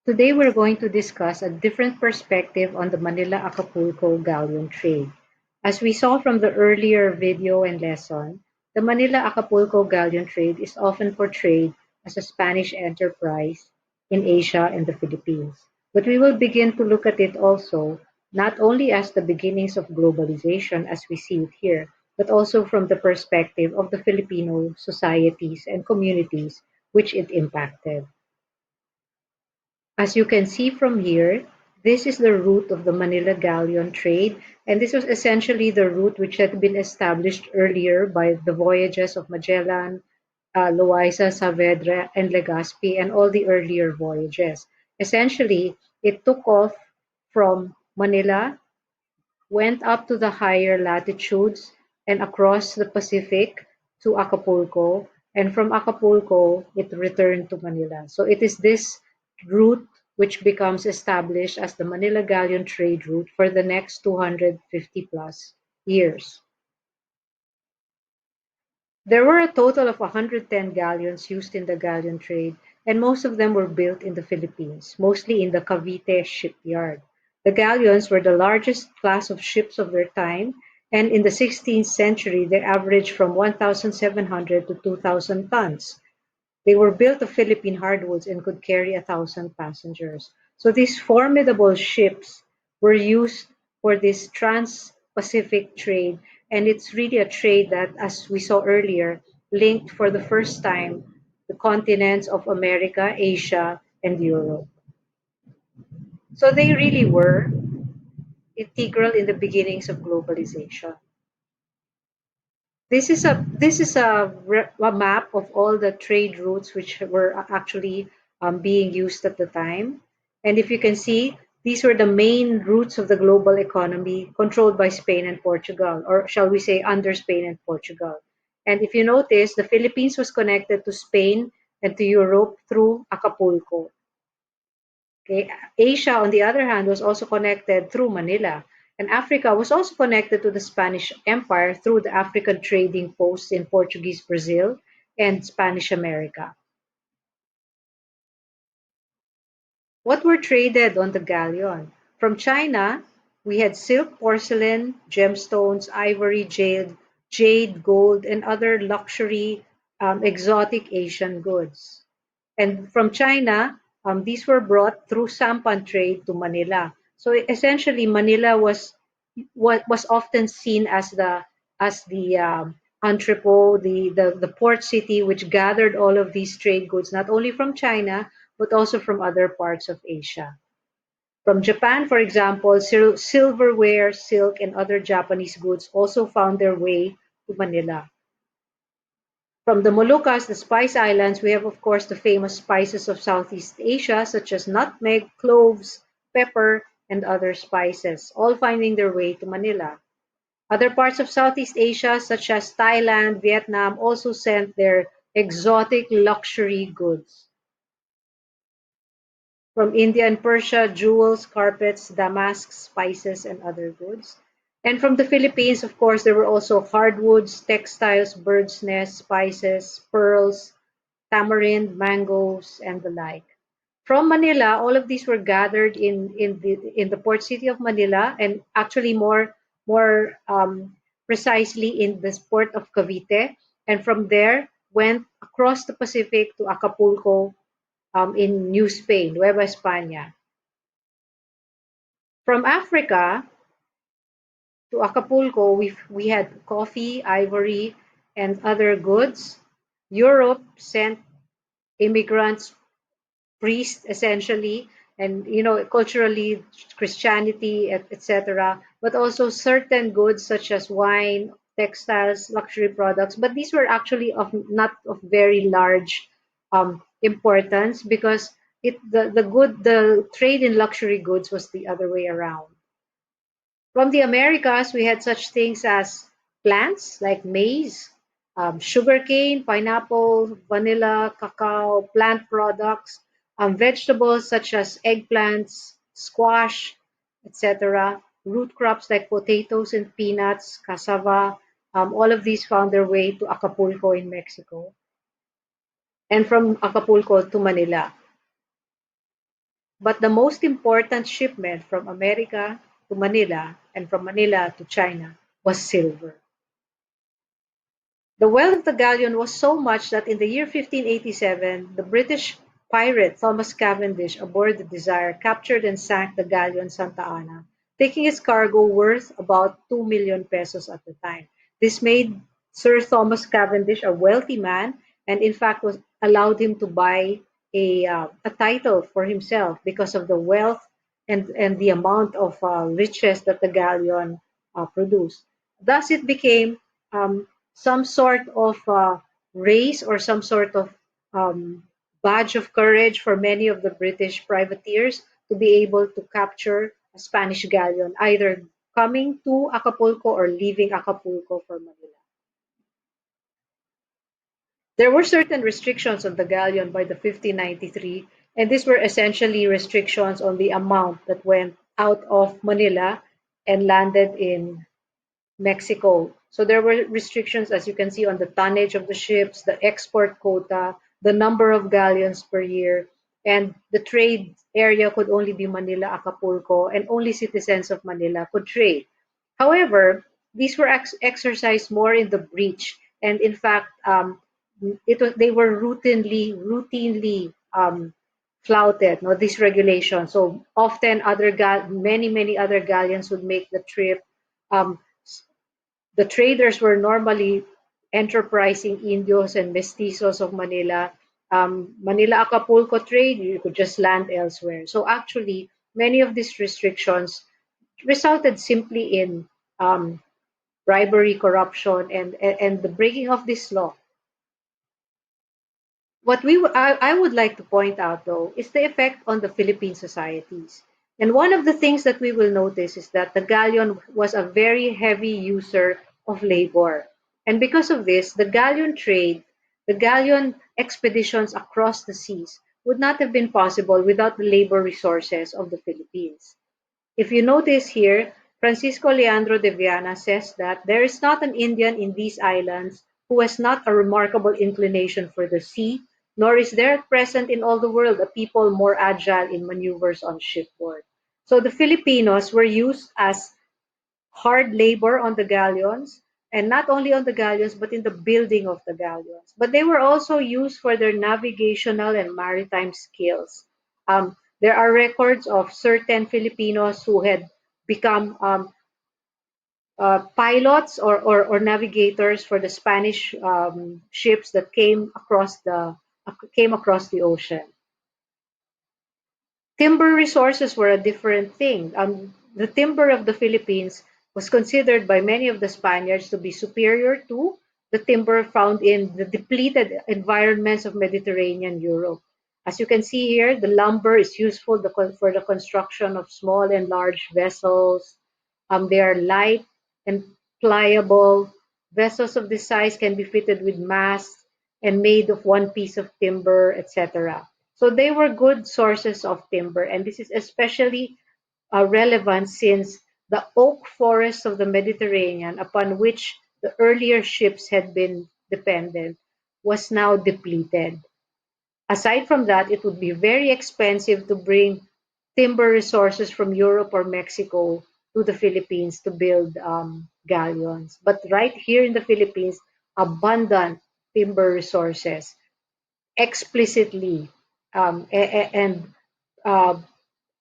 Today we're going to discuss a different perspective on the Manila-Acapulco galleon trade. As we saw from the earlier video and lesson, the Manila-Acapulco galleon trade is often portrayed as a Spanish enterprise in Asia and the Philippines. But we will begin to look at it also not only as the beginnings of globalization as we see it here, but also from the perspective of the Filipino societies and communities which it impacted. As you can see from here, this is the route of the Manila Galleon trade, and this was essentially the route which had been established earlier by the voyages of Magellan, Loaiza, Saavedra, and Legazpi, and all the earlier voyages. Essentially, it took off from Manila, went up to the higher latitudes and across the Pacific to Acapulco, and from Acapulco it returned to Manila. So it is this route which becomes established as the Manila Galleon trade route for the next 250 plus years. There were a total of 110 galleons used in the galleon trade, and most of them were built in the Philippines, mostly in the Cavite shipyard. The galleons were the largest class of ships of their time, and in the 16th century they averaged from 1,700 to 2,000 tons. They were built of Philippine hardwoods and could carry 1,000 passengers. So these formidable ships were used for this trans-Pacific trade, and it's really a trade that, as we saw earlier, linked for the first time the continents of America, Asia, and Europe. So they really were integral in the beginnings of globalization. This is a map of all the trade routes which were actually being used at the time. And if you can see, these were the main routes of the global economy controlled by Spain and Portugal, or shall we say under Spain and Portugal. And if you notice, the Philippines was connected to Spain and to Europe through Acapulco. Okay. Asia, on the other hand, was also connected through Manila, and Africa was also connected to the Spanish Empire through the African trading posts in Portuguese Brazil and Spanish America. What were traded on the galleon? From China, we had silk, porcelain, gemstones, ivory, jade, gold, and other luxury exotic Asian goods. And from China, these were brought through sampan trade to Manila. So essentially, Manila was what was often seen as the entrepot, the port city, which gathered all of these trade goods, not only from China but also from other parts of Asia. From Japan, for example, silverware, silk, and other Japanese goods also found their way to Manila. From the Moluccas, the Spice Islands, we have, of course, the famous spices of Southeast Asia, such as nutmeg, cloves, pepper, and other spices, all finding their way to Manila. Other parts of Southeast Asia, such as Thailand, Vietnam, also sent their exotic luxury goods. From India and Persia, jewels, carpets, damasks, spices, and other goods. And from the Philippines, of course, there were also hardwoods, textiles, bird's nests, spices, pearls, tamarind, mangoes, and the like. From Manila, all of these were gathered in the port city of Manila, and actually more precisely in the port of Cavite, and from there went across the Pacific to Acapulco, in New Spain, Nueva España. From Africa to Acapulco, we had coffee, ivory, and other goods. Europe sent immigrants, priests essentially, and culturally Christianity, etc. But also certain goods such as wine, textiles, luxury products. But these were actually of not of very large importance because the trade in luxury goods was the other way around. From the Americas, we had such things as plants like maize, sugarcane, pineapple, vanilla, cacao, plant products, vegetables such as eggplants, squash, etc., root crops like potatoes and peanuts, cassava. All of these found their way to Acapulco in Mexico, and from Acapulco to Manila. But the most important shipment from America to Manila and from Manila to China was silver. The wealth of the galleon was so much that in the year 1587 the British pirate Thomas Cavendish aboard the Desire captured and sank the galleon Santa Ana, taking its cargo worth about 2 million pesos at the time. This made Sir Thomas Cavendish a wealthy man, and in fact was allowed him to buy a title for himself because of the wealth and the amount of riches that the galleon produced. Thus, it became some sort of race or some sort of um, badge of courage for many of the British privateers to be able to capture a Spanish galleon, either coming to Acapulco or leaving Acapulco for Manila. There were certain restrictions on the galleon by the 1593, and these were essentially restrictions on the amount that went out of Manila and landed in Mexico. So there were restrictions, as you can see, on the tonnage of the ships, the export quota, the number of galleons per year, and the trade area could only be Manila, Acapulco, and only citizens of Manila could trade. However, these were exercised more in the breach, and in fact, they were routinely flouted. No, these regulations. So often, many other galleons would make the trip. Um, the traders were normally enterprising Indios and mestizos of Manila. Manila Acapulco trade, you could just land elsewhere. So actually, many of these restrictions resulted simply in um, bribery, corruption, and the breaking of this law. I would like to point out, though, is the effect on the Philippine societies. And one of the things that we will notice is that the galleon was a very heavy user of labor. And because of this, the galleon expeditions across the seas would not have been possible without the labor resources of the Philippines. If you notice here, Francisco Leandro de Viana says that there is not an Indian in these islands who has not a remarkable inclination for the sea, nor is there at present in all the world a people more agile in maneuvers on shipboard. So the Filipinos were used as hard labor on the galleons, and not only on the galleons, but in the building of the galleons. But they were also used for their navigational and maritime skills. There are records of certain Filipinos who had become pilots or navigators for the Spanish ships that came across the ocean. Timber resources were a different thing. The timber of the Philippines was considered by many of the Spaniards to be superior to the timber found in the depleted environments of Mediterranean Europe. As you can see here, the lumber is useful for the construction of small and large vessels. They are light and pliable. Vessels of this size can be fitted with masts and made of one piece of timber, etc. So they were good sources of timber, and this is especially relevant since the oak forests of the Mediterranean, upon which the earlier ships had been dependent, was now depleted. Aside from that, it would be very expensive to bring timber resources from Europe or Mexico to the Philippines to build galleons. But right here in the Philippines, abundant timber resources explicitly and uh,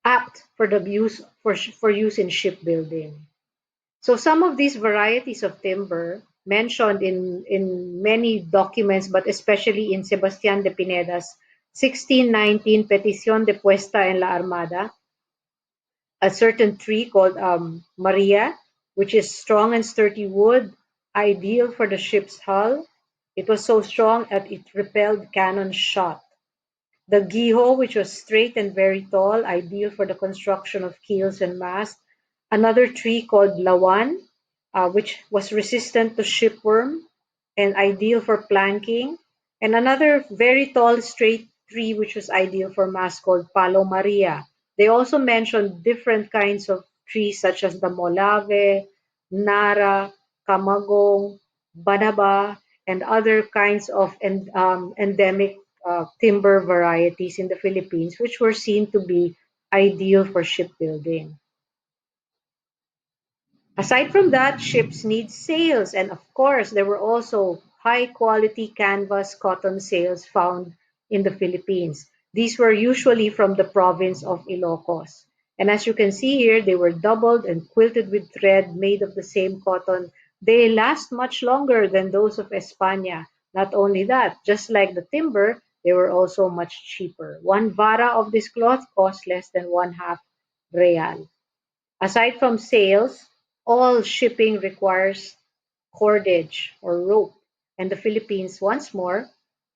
apt for the use in shipbuilding. So some of these varieties of timber mentioned in many documents, but especially in Sebastián de Pineda's 1619 Petición de Puesta en la Armada, a certain tree called Maria, which is strong and sturdy wood, ideal for the ship's hull. It was so strong that it repelled cannon shot. The giho, which was straight and very tall, ideal for the construction of keels and masts. Another tree called lawan, which was resistant to shipworm and ideal for planking. And another very tall, straight tree, which was ideal for masts, called palo maria. They also mentioned different kinds of trees such as the molave, nara, kamagong, banaba, and other kinds of endemic timber varieties in the Philippines, which were seen to be ideal for shipbuilding. Aside from that, ships need sails, and of course, there were also high quality canvas cotton sails found in the Philippines. These were usually from the province of Ilocos. And as you can see here, they were doubled and quilted with thread made of the same cotton. They last much longer than those of España. Not only that, just like the timber, they were also much cheaper. One vara of this cloth cost less than one half real. Aside from sails, all shipping requires cordage or rope, and the Philippines once more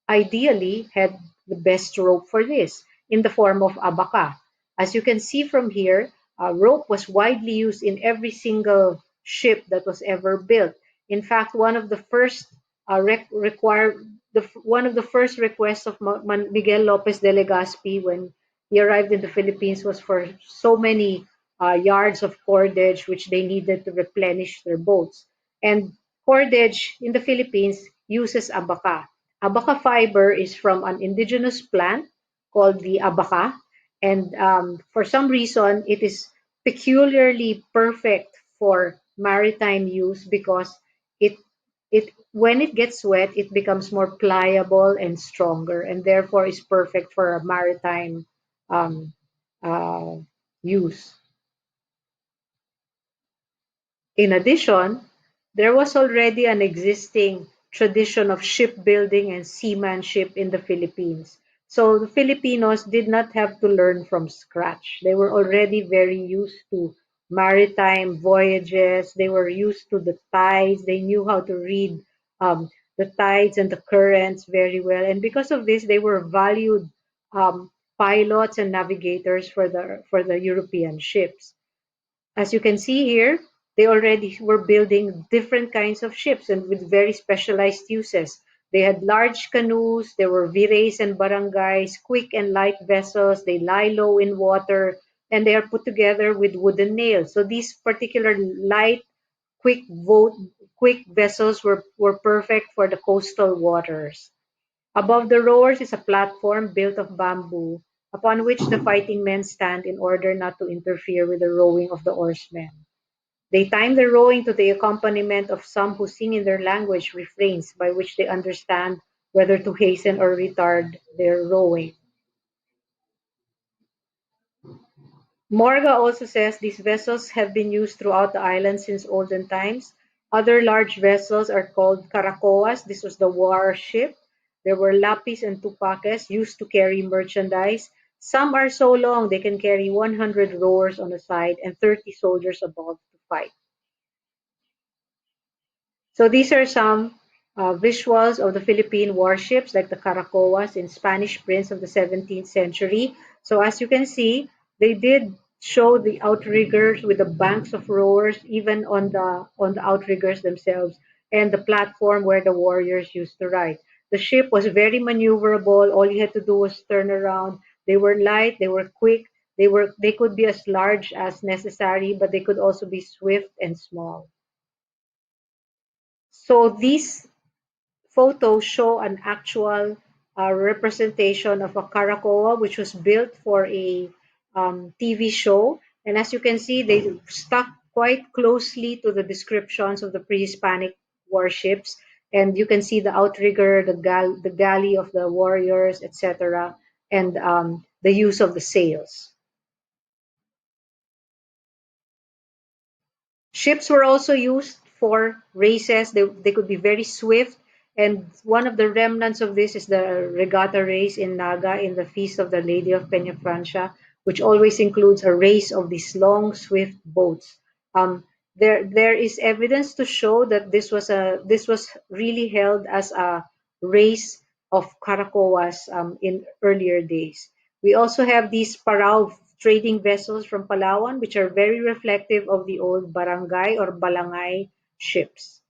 ideally had the best rope for this in the form of abaca. As you can see from here, rope was widely used in every single ship that was ever built. In fact, one of the first requests of Miguel Lopez de Legazpi when he arrived in the Philippines was for so many yards of cordage which they needed to replenish their boats. And cordage in the Philippines uses abaca. Abaca fiber is from an indigenous plant called the abaca, and for some reason, it is peculiarly perfect for maritime use because it it when it gets wet, it becomes more pliable and stronger, and therefore is perfect for a maritime um, uh, use. In addition, there was already an existing tradition of shipbuilding and seamanship in the Philippines. So the Filipinos did not have to learn from scratch. They were already very used to maritime voyages. They were used to the tides. They knew how to read um, the tides and the currents very well. And because of this, they were valued pilots and navigators for the European ships. As you can see here, they already were building different kinds of ships and with very specialized uses. They had large canoes, there were virays and barangays, quick and light vessels, they lie low in water, and they are put together with wooden nails. So these particular light, quick vessels were perfect for the coastal waters. Above the rowers is a platform built of bamboo, upon which the fighting men stand in order not to interfere with the rowing of the oarsmen. They time the rowing to the accompaniment of some who sing in their language refrains by which they understand whether to hasten or retard their rowing. Morga also says these vessels have been used throughout the island since olden times. Other large vessels are called caracoas. This was the warship. There were lapis and tupaques used to carry merchandise. Some are so long they can carry 100 rowers on a side and 30 soldiers above to fight. So these are some visuals of the Philippine warships like the Caracoas in Spanish prints of the 17th century. So as you can see, they did show the outriggers with the banks of rowers even on the outriggers themselves and the platform where the warriors used to ride. The ship was very maneuverable. All you had to do was turn around. They were light, they were quick, they could be as large as necessary, but they could also be swift and small. So these photos show an actual representation of a caracoa, which was built for a TV show. And as you can see, they stuck quite closely to the descriptions of the pre-Hispanic warships. And you can see the outrigger, the galley of the warriors, etc., and the use of the sails. Ships were also used for races. They could be very swift. And one of the remnants of this is the regatta race in Naga in the Feast of the Lady of Peñafrancia, which always includes a race of these long, swift boats. Um, there is evidence to show that this was really held as a race of caracoas in earlier days. We also have these parao trading vessels from Palawan, which are very reflective of the old barangay or balangay ships.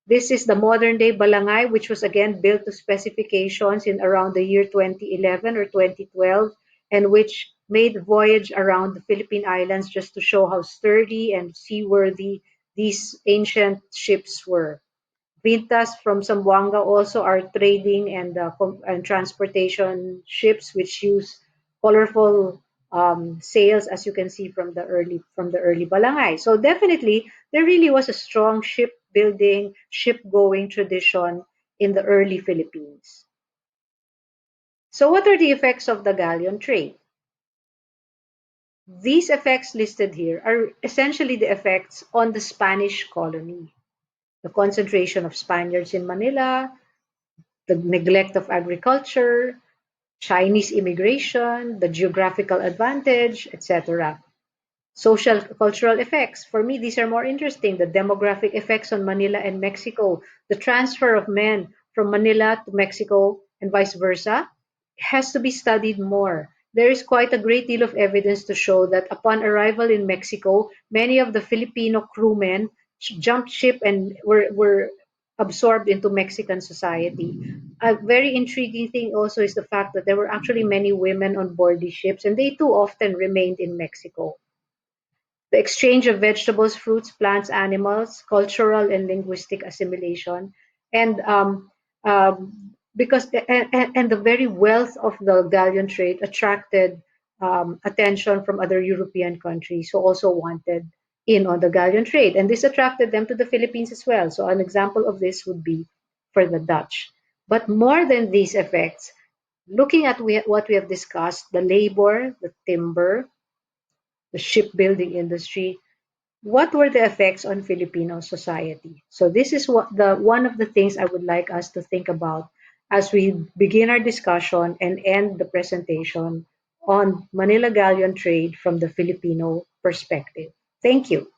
This is the modern day balangay, which was again built to specifications in around the year 2011 or 2012, and which made voyage around the Philippine Islands just to show how sturdy and seaworthy these ancient ships were. Vintas from Zamboanga also are trading and transportation ships which use colorful sails, as you can see from the early Balangay. So definitely, there really was a strong shipbuilding, ship-going tradition in the early Philippines. So what are the effects of the galleon trade? These effects listed here are essentially the effects on the Spanish colony. The concentration of Spaniards in Manila, the neglect of agriculture, Chinese immigration, the geographical advantage, etc. Social cultural effects. For me, these are more interesting. The demographic effects on Manila and Mexico, the transfer of men from Manila to Mexico and vice versa has to be studied more. There is quite a great deal of evidence to show that upon arrival in Mexico, many of the Filipino crewmen jumped ship and were absorbed into Mexican society. A very intriguing thing also is the fact that there were actually many women on board these ships, and they too often remained in Mexico. The exchange of vegetables, fruits, plants, animals, cultural and linguistic assimilation, and because and the very wealth of the galleon trade attracted attention from other European countries who also wanted in on the galleon trade, and this attracted them to the Philippines as well. So an example of this would be for the Dutch. But more than these effects, looking at what we have discussed, the labor, the timber, the shipbuilding industry, what were the effects on Filipino society? So this is what the one of the things I would like us to think about as we begin our discussion and end the presentation on Manila Galleon trade from the Filipino perspective. Thank you.